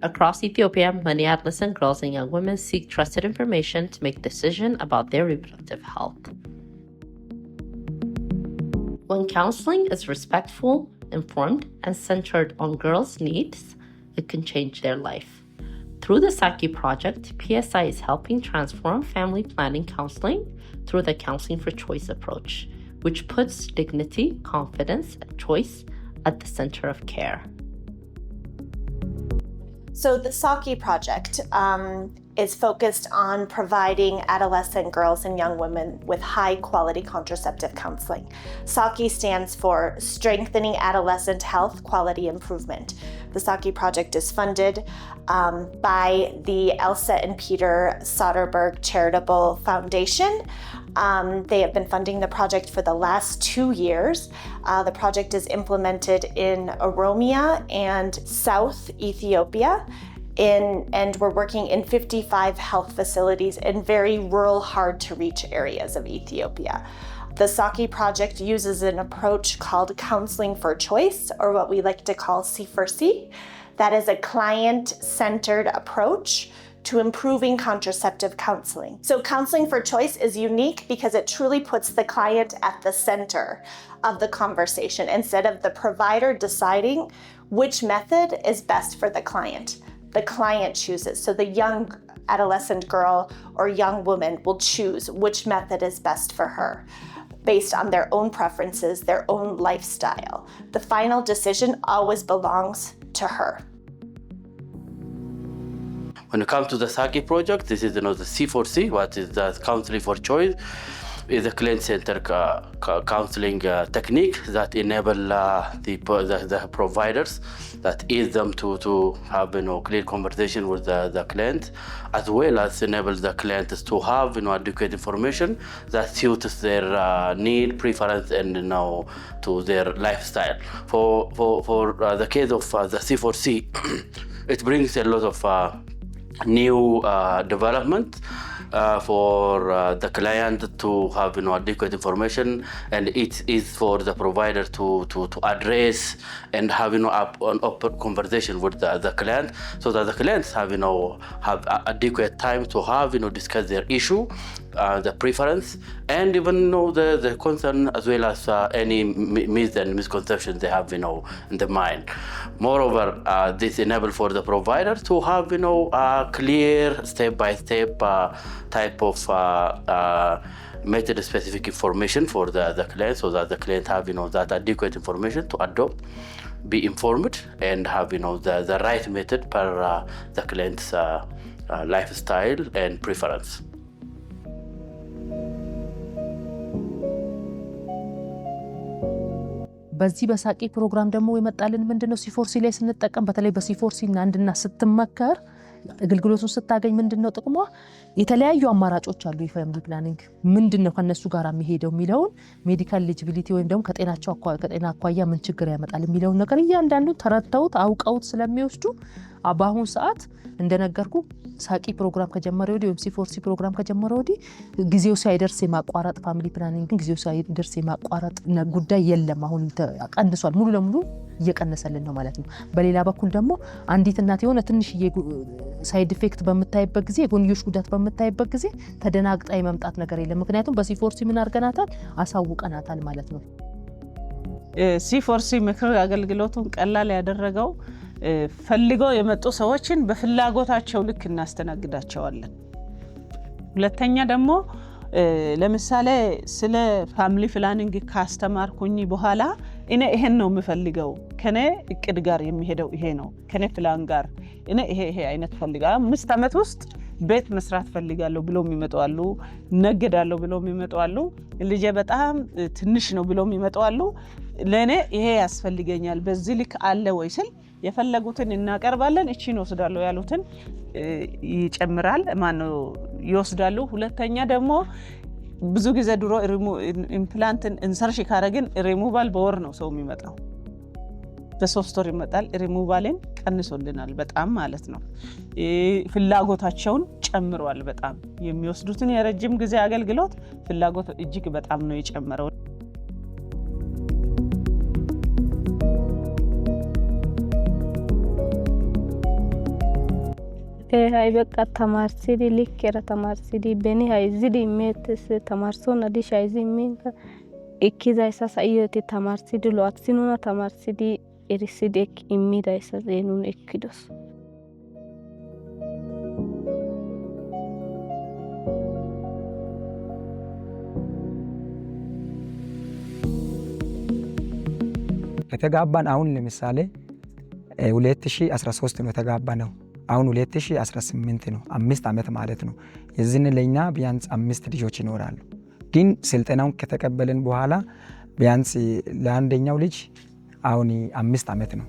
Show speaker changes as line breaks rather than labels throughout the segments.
Across Ethiopia, many adolescent girls and young women seek trusted information to make decisions about their reproductive health. When counseling is respectful, informed, and centered on girls' needs, it can change their life. Through the Saki Project, PSI is helping transform family planning counseling through the Counseling for Choice approach, which puts dignity, confidence, and choice at the center of care.
So the Saki Project is focused on providing adolescent girls and young women with high-quality contraceptive counseling. Saki stands for Strengthening Adolescent Health Quality Improvement. The Saki Project is funded by the Elsa and Peter Soderberg Charitable Foundation. They have been funding the project for the last 2 years. The project is implemented in Oromia and South Ethiopia, and we're working in 55 health facilities in very rural, hard-to-reach areas of Ethiopia. The Saki Project uses an approach called Counseling for Choice, or what we like to call C4C. That is a client-centered approach to improving contraceptive counseling. So Counseling for Choice is unique because it truly puts the client at the center of the conversation instead of the provider deciding which method is best for the client. The client chooses. So the young adolescent girl or young woman will choose which method is best for her based on their own preferences, their own lifestyle. The final decision always belongs to her.
When it comes to the Saki Project, this is the C4C, what is the Counseling for Choice, is a client-centered counseling technique that enable the providers, that ease them to have clear conversation with the client, as well as enable the clients to have adequate information that suits their need, preference, and to their lifestyle. For the case of the C4C, it brings a lot of new development for the client to have adequate information, and it is for the provider to address and have an open conversation with the client, so that the clients have adequate time to have discuss their issue, the preference, and even the concern, as well as any myths and misconceptions they have in the mind. Moreover, this enables for the provider to have a clear step-by-step type of method-specific information for the client, so that the client have that adequate information to adopt, be informed, and have the right method per the client's lifestyle and preference.
በዚህ በሳቂ ፕሮግራም ደግሞ የመጣልን ምንድነው C4C ላይ ስንጠቀም በተለይ በC4C እና አንድና ስትመከር አገልግሎቱን ስታገኝ ምንድነው ጥቅሟ የተለያዩ አማራጮች አሉ የፋሚሊ ፕላኒንግ ምንድነው ከነሱ ጋር የሚሄደው ሚለውን ሜዲካል ኤሊጂቢሊቲ ወይም ደግሞ ከጤና አኳያ ምን ችግር ያመጣል ሚለውን ነገር እያንዳንዱ ተረድተውት አውቀውት ስለሚወስዱ አባሁን ሰዓት እንደነገርኩ ሳቂ ፕሮግራም ከጀመረ ወዲህ ወይም C4C ፕሮግራም ከጀመረ ወዲህ ጊዜው ሳይደርስ የማቋረጥ ፋሚሊ ፕላኒንግ ጊዜው ሳይደርስ የማቋረጥ ጉዳይ የለም አሁን ቀንሷል ሙሉ ለሙሉ እየቀነሰልን ነው ማለት ነው በሌላ በኩል ደግሞ አንዲት እናት የሆነ ትንሽ ሳይድ ኢፌክት በመታይበት ጊዜ የጎንዮሽ ጉዳት በመታይበት ጊዜ ተደናግጣ የመምጣት ነገር የለም ምክንያቱም በC4C ምን አርገናታል አሳውቀናታል ማለት ነው
C4C ምክር አገልግሎቱን ቀላል ያደረገው ፈልገው የመጡ ሰዎችን በፍላጎታቸው ልክ እናስተናግዳቸዋለን ሁለተኛ ደግሞ ለምሳሌ ስለ ፋሚሊ ፕላኒንግ ካስተማርኩኝ በኋላ እኔ ይሄን ነው የምፈልገው ከኔ እቅድ ጋር የሚሄደው ይሄ ነው ከኔ ፕላን ጋር እኔ ይሄ አይነት ፈልጋለሁ 5 አመት ውስጥ ቤት መስራት ፈልጋለሁ ብለው የሚመጡ አሉ ነገዳለሁ ብለው የሚመጡ አሉ ልጄ በጣም ትንሽ ነው ብለው የሚመጡ አሉ ለኔ ይሄ ያስፈልገኛል በዚህ ልክ አለ ወይስ የፈለጉትን እናቀርባለን እቺን ወስዳለሁ ያሉትን ይጨምራል ማነው ይወስዳሉ ሁለተኛ ደግሞ ብዙ ጊዜ ድሮ ኢምፕላንትን ኢንሰርሽ ካረግን ሪሙቫል በወር ነው ሰው የሚመጣው በሶስት ወር ይመጣል ሪሙቫልን ቀንሶልናል በጣም ማለት ነው ፍላጎታቸውን ጨምሯል በጣም የሚወስዱትን የረጅም ጊዜ አገልግሎት ፍላጎት እጅግ በጣም ነው የጨመረው
hay beqa tamarsidi likkera tamarsidi beni hayzidi metes tamarsona dish hayzi minka ekkizayssa sa'iyooti tamarsidi lo'athinuna tamarsidi erisidi immidayssa zeenun ekkidos.
ከተጋባን አሁን ለምሳሌ 2013 ነው የተጋባነው። አሁን 2018 ነው፣ 5 ዓመት ማለት ነው። የዚህን ለኛ ቢያንስ 5 ልጆች ይኖራሉ። ግን ስልጠናውን ከተቀበልን በኋላ ቢያንስ ለአንደኛው ልጅ አሁን 5 ዓመት ነው።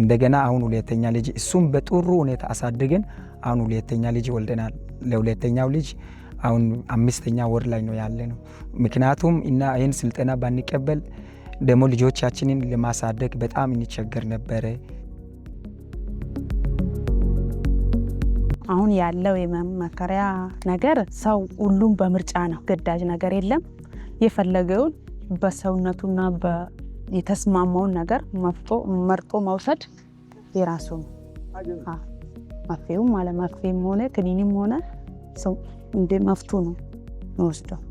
እንደገና አሁን ሁለተኛ ልጅ እሱም በጥሩ ሁኔታ አሳድገን አሁን ሁለተኛ ልጅ ወልደናል። ለሁለተኛው ልጅ አሁን 5ኛ ወር ላይ ነው ያለ ነው። ምክንያቱም እና ይህን ስልጠና ባንቀበል ደግሞ ልጆቻችንን ለማሳደግ በጣም እንቸገር ነበረ።
አሁን ያለው የመመከሪያ ነገር ሰው ሁሉም በምርጫ ነው፣ ግዳጅ ነገር የለም። የፈለገውን በሰውነቱና የተስማማውን ነገር መርጦ መውሰድ የራሱ ነው። መፍትሄውም አለ መፍትሄም ሆነ ክኒንም ሆነ ሰው እንደ መፍቱ ነው የሚወስደው።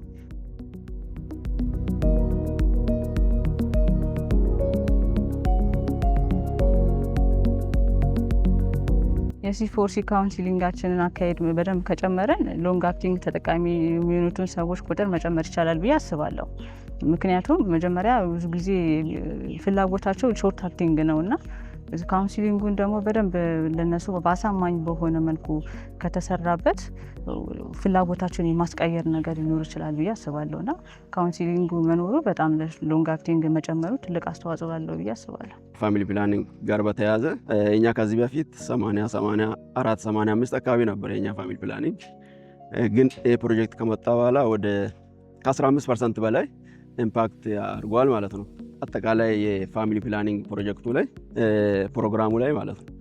የሲ4ሲ ካውንሲሊንጋችንን አካሄድ በደንብ ከጨመረን ሎንግ አክቲንግ ተጠቃሚ የሚሆኑትን ሰዎች ቁጥር መጨመር ይቻላል ብዬ አስባለሁ። ምክንያቱም መጀመሪያ ብዙ ጊዜ ፍላጎታቸው ሾርት አክቲንግ ነውና ካውንሲሊንጉን ደግሞ በደንብ ለነሱ በአሳማኝ በሆነ መልኩ ከተሰራበት ፍላጎታቸውን የማስቀየር ነገር ሊኖር ይችላል ብዬ አስባለሁና ካውንሲሊንጉ መኖሩ በጣም ሎንግ አክቲንግ መጨመሩ ትልቅ አስተዋጽኦ አለው ብዬ አስባለሁ።
ፋሚሊ ፕላኒንግ ጋር በተያያዘ እኛ ከዚህ በፊት 85 አካባቢ ነበር የኛ ፋሚሊ ፕላኒንግ። ግን ይህ ፕሮጀክት ከመጣ በኋላ ወደ ከ15% በላይ ኢምፓክት አድርጓል ማለት ነው። አጠቃላይ የፋሚሊ ፕላኒንግ ፕሮጀክቱ ላይ ፕሮግራሙ ላይ ማለት ነው።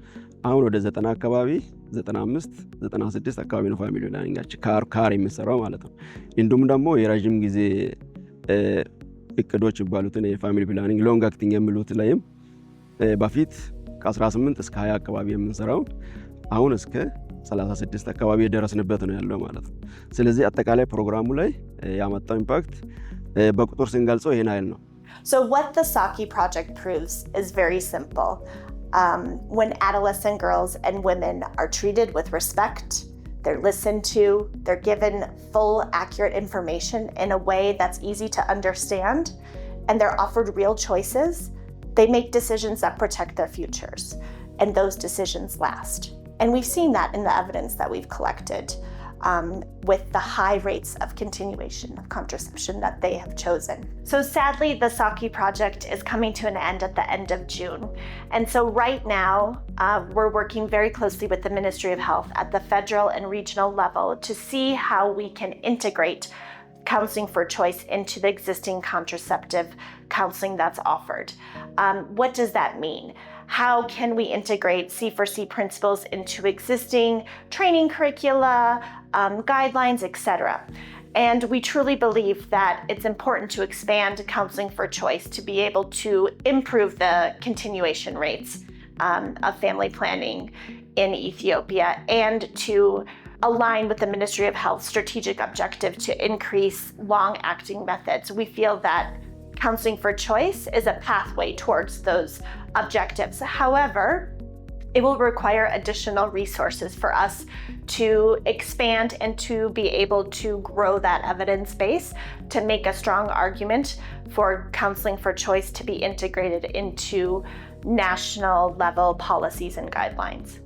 አሁን ወደ 90 አካባቢ 95 96 አካባቢ ነው ፋሚሊ ፕላኒንጋችን ካር የሚሰራው ማለት ነው። እንዲሁም ደግሞ የረጅም ጊዜ እቅዶች ይባሉትን የፋሚሊ ፕላኒንግ ሎንግ አክቲንግ የሚሉት ላይም በፊት ከ18 እስከ 20 አካባቢ የምንሰራው አሁን እስከ 36 አካባቢ የደረስንበት ነው ያለው ማለት ነው። ስለዚህ አጠቃላይ ፕሮግራሙ ላይ ያመጣው ኢምፓክት በቁጥር ስንገልጸው ይሄን አይል ነው።
So what the Saki project proves is very simple. When adolescent girls and women are treated with respect, they're listened to, they're given full, accurate information in a way that's easy to understand, and they're offered real choices, they make decisions that protect their futures, and those decisions last. And we've seen that in the evidence that we've collected with the high rates of continuation of contraception that they have chosen. So sadly, the Saki project is coming to an end at the end of June. And so right now, we're working very closely with the Ministry of Health at the federal and regional level to see how we can integrate counseling for choice into the existing contraceptive counseling that's offered. What does that mean? How can we integrate C4C principles into existing training curricula, guidelines, etc.? And we truly believe that it's important to expand counseling for choice to be able to improve the continuation rates of family planning in Ethiopia and to align with the Ministry of Health's strategic objective to increase long-acting methods. We feel that counseling for choice is a pathway towards those objectives. However, it will require additional resources for us to expand and to be able to grow that evidence base to make a strong argument for counseling for choice to be integrated into national level policies and guidelines.